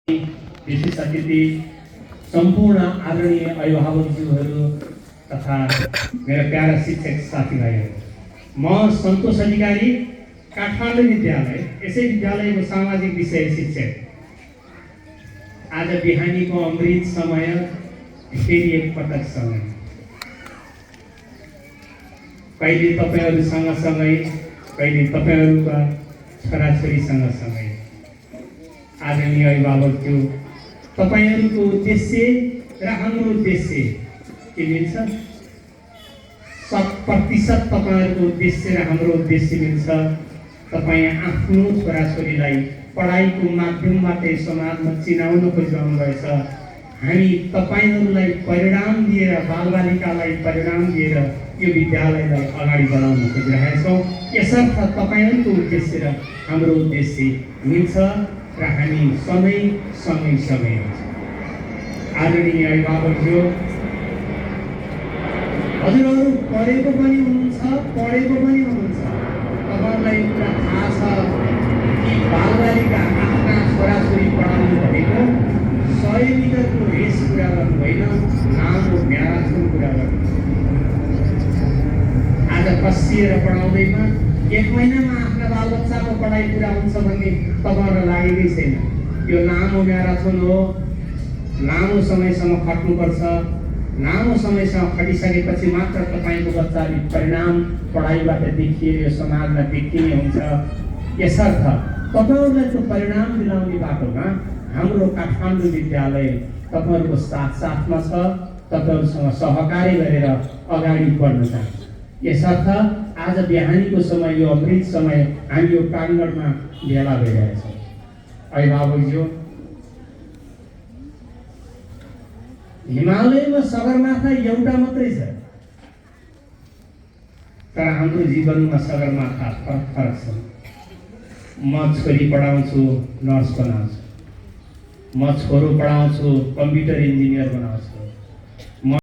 विशेष अतिथि सम्पूर्ण आदरणीय अभिभावकज्यूहरू तथा मेरा प्यारा शिक्षक साथीभाइहरू, म सन्तोष अधिकारी, काठमाडौँ विद्यालय, यसै विद्यालयको सामाजिक विषय शिक्षक। आज बिहानीको अमृत समय फेरि एकपटक समय, कहिले तपाईहरू सँगसँगै, कहिले तपाईहरूका छोराछोरीसँग सँगै। आदरणीय अभिभावकज्यू, तपाईहरूको उद्देश्य र हाम्रो उद्देश्य के मिल्छ? 100% तपाईहरूको उद्देश्य र हाम्रो उद्देश्य मिल्छ। तपाईँ आफ्नो छोराछोरीलाई पढाइको माध्यमबाट समाजमा चिनाउन खोजिरहनु भएछ। हामी तपाईहरूलाई परिणाम दिएर, बालबालिकालाई परिणाम दिएर यो विद्यालयलाई अगाडि बढाउन खोजिरहेका छौँ। यसर्थ तपाईहरूको उद्देश्य र हाम्रो उद्देश्य मिल्छ र हामी सँगै हुन्छ। आदरणीय अभिभावकज्यू, हजुरहरू पढेको पनि हुनुहुन्छ, पढेको पनि हुनुहुन्छ। तपाईँहरूलाई कुरा थाहा छ कि बालबालिका आफ्ना छोराछोरी पढाउनु भनेको 100 मिटरको रेस पुरा गर्नु होइन, लामो म्याराथन पुरा गर्नु। आज कसिएर पढाउँदैमा 1 महिनामा आफ्ना बालबच्चाको पढाइ पुरा हुन्छ भन्ने तपाईँहरूलाई लागेकै छैन। यो लामो म्याराथन हो, लामो समयसम्म खट्नुपर्छ। लामो समयसम्म खटिसकेपछि मात्र तपाईँको बच्चाले परिणाम पढाइबाट देखिएर यो समाजमा देखिने हुन्छ। यसर्थ तपाईँहरूलाई त्यो परिणाम दिलाउने बाटोमा हाम्रो काठमाडौँ विद्यालय तपाईँहरूको साथमा छ, तपाईँहरूसँग सहकार्य गरेर अगाडि बढ्न चाहन्छ। यसर्थ आज बिहानीको समय, यो अमृत समय, हामी यो प्राङ्गणमा भेला भइरहेका छौँ। अभिभावकज्यू, हिमालयमा सगरमाथा एउटा मात्रै छ, तर हाम्रो जीवनमा सगरमाथा फरक छ। म छोरी पढाउँछु, नर्स बनाउँछु। म छोरो पढाउँछु, कम्प्युटर इन्जिनियर बनाउँछु।